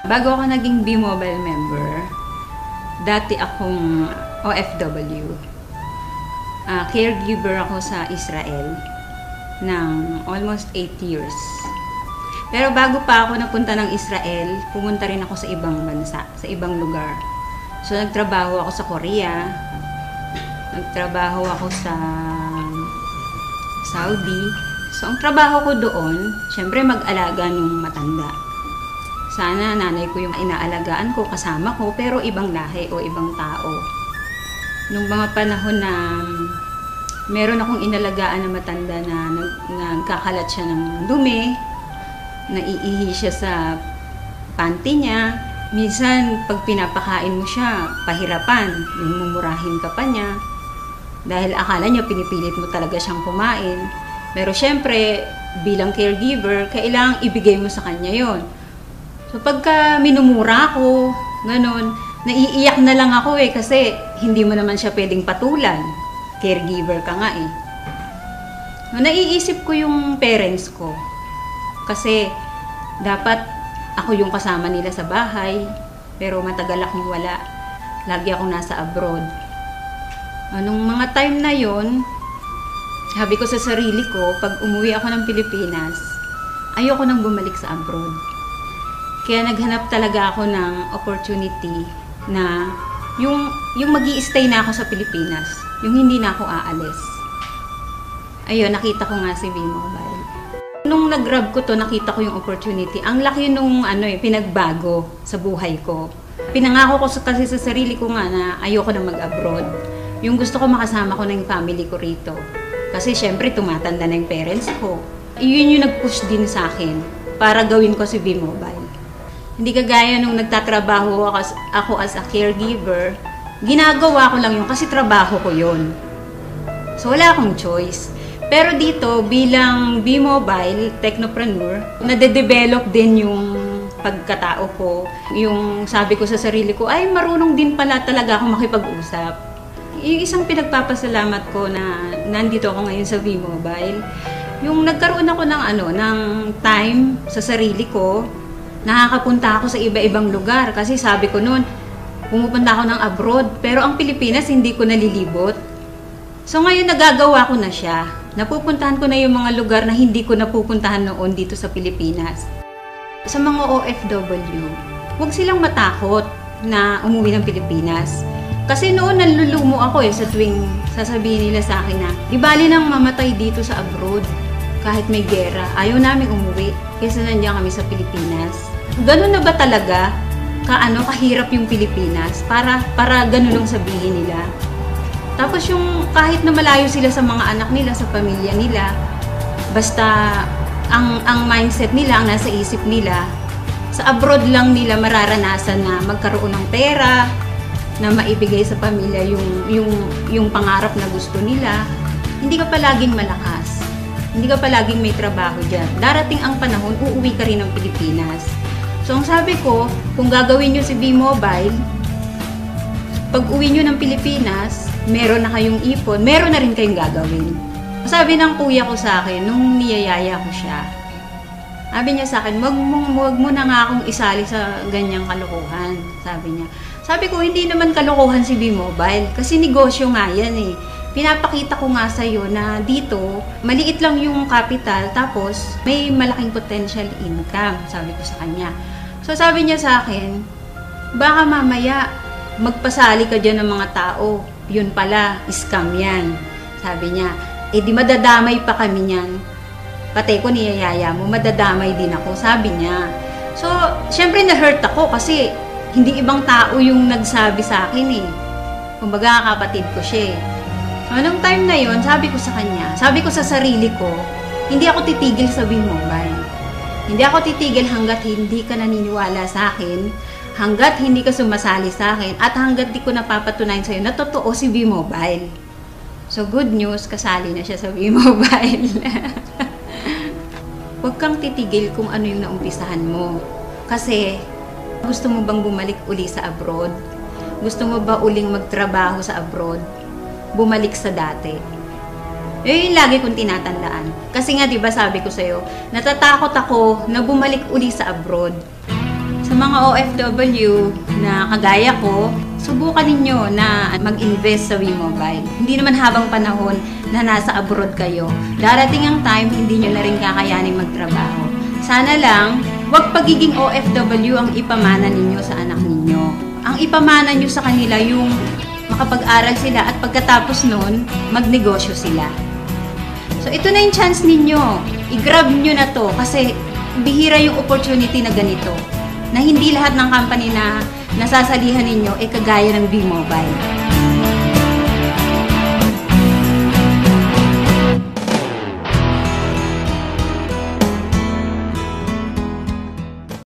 Bago ako naging B-Mobile member, dati akong OFW. Caregiver ako sa Israel ng almost 8 years. Pero bago pa ako napunta ng Israel, pumunta rin ako sa ibang bansa, sa ibang lugar. So nagtrabaho ako sa Korea, nagtrabaho ako sa Saudi. So ang trabaho ko doon, syempre mag-alaga ng matanda. Sana nanay ko yung inaalagaan ko, kasama ko, pero ibang lahi o ibang tao. Nung mga panahon na meron akong inalagaan na matanda na nagkakalat siya ng dumi, naiihi siya sa panty niya, minsan pag pinapakain mo siya, pahirapan, yung mumurahin ka pa niya, dahil akala niya pinipilit mo talaga siyang kumain. Pero syempre, bilang caregiver, kailangang ibigay mo sa kanya yon. So pagka minumura ko, ganun, naiiyak na lang ako kasi hindi mo naman siya pwedeng patulan. Caregiver ka nga eh. So, naiisip ko yung parents ko. Kasi dapat ako yung kasama nila sa bahay, pero matagal akong wala. Lagi akong nasa abroad. Nung mga time na yon, sabi ko sa sarili ko, pag umuwi ako ng Pilipinas, ayoko nang bumalik sa abroad. Kaya naghanap talaga ako ng opportunity na yung magi-stay na ako sa Pilipinas, yung hindi na ako aalis. Ayun, nakita ko nga si B-Mobile. Nung nag-grab ko to, nakita ko yung opportunity. Ang laki nung pinagbago sa buhay ko. Pinangako ko kasi sa sarili ko nga na ayoko na mag-abroad. Yung gusto ko makasama ko na yung family ko rito. Kasi syempre tumatanda na yung parents ko. Yun yung nag-push din sa akin para gawin ko si B-Mobile. Hindi kagaya nung nagtatrabaho ako as a caregiver, ginagawa ko lang yun kasi trabaho ko yun. So wala akong choice. Pero dito, bilang B-Mobile technopreneur, nade-develop din yung pagkatao ko. Yung sabi ko sa sarili ko, ay marunong din pala talaga ako makipag-usap. Yung isang pinagpapasalamat ko na nandito ako ngayon sa B-Mobile, yung nagkaroon ako ng time sa sarili ko, nakakapunta ako sa iba-ibang lugar. Kasi sabi ko noon, pumupunta ako ng abroad, pero ang Pilipinas hindi ko nalilibot. So ngayon nagagawa ko na siya. Napupuntahan ko na yung mga lugar na hindi ko napupuntahan noon dito sa Pilipinas. Sa mga OFW, huwag silang matakot na umuwi ng Pilipinas. Kasi noon nanlulumo ako sa tuwing sasabihin nila sa akin na, di bali nang mamatay dito sa abroad kahit may gera. Ayaw namin umuwi kasi nandiyan kami sa Pilipinas. Ganun na ba talaga kahirap yung Pilipinas para ganun ang sabihin nila? Tapos yung kahit na malayo sila sa mga anak nila, sa pamilya nila, basta ang mindset nila, ang nasa isip nila, sa abroad lang nila mararanasan na magkaroon ng pera, na maibigay sa pamilya yung pangarap na gusto nila. Hindi ka palaging malakas. Hindi ka palaging may trabaho dyan. Darating ang panahon, uuwi ka rin ng Pilipinas. So, ang sabi ko, kung gagawin nyo si B-Mobile, pag uwi nyo ng Pilipinas, meron na kayong ipon, meron na rin kayong gagawin. Sabi ng kuya ko sa akin, nung niyayaya ko siya, sabi niya sa akin, wag mo na nga akong isali sa ganyang kalokohan, sabi niya. Sabi ko, hindi naman kalokohan si B-Mobile, kasi negosyo nga yan eh. Pinapakita ko nga sa'yo na dito, maliit lang yung capital, tapos may malaking potential income, sabi ko sa kanya. So sabi niya sa akin, baka mamaya magpasali ka dyan ng mga tao, yun pala, scam yan. Sabi niya, di madadamay pa kami niyan. Pati ko niyayaya mo, madadamay din ako, sabi niya. So, syempre na-hurt ako kasi hindi ibang tao yung nagsabi sa akin eh. Kumbaga, kapatid ko siya eh. So, nung time na yon, sabi ko sa kanya, sabi ko sa sarili ko, hindi ako titigil sa B-Mobile. Hindi ako titigil hanggat hindi ka naniniwala sa akin, hanggat hindi ka sumasali sa akin, at hanggat di ko napapatunayan sa'yo na totoo si B-Mobile. So, good news, kasali na siya sa B-Mobile. Huwag kang titigil kung ano yung naumpisahan mo. Kasi, gusto mo bang bumalik uli sa abroad? Gusto mo ba uling magtrabaho sa abroad? Bumalik sa dati? Yun yung lagi kong tinatandaan. Kasi nga, di ba sabi ko sa'yo, natatakot ako na bumalik uli sa abroad. Sa Sa mga OFW na kagaya ko, subukan ninyo na mag-invest sa WeMobile. Hindi naman habang panahon na nasa abroad kayo. Darating ang time, hindi nyo na rin kakayanin magtrabaho. Sana lang, huwag pagiging OFW ang ipamana ninyo sa anak ninyo. Ang ipamana nyo sa kanila yung makapag-aral sila at pagkatapos nun, magnegosyo sila. So ito na yung chance ninyo. I-grab nyo na to kasi bihira yung opportunity na ganito. Na hindi lahat ng company na nasasalihan ninyo ay kagaya ng WeMobile.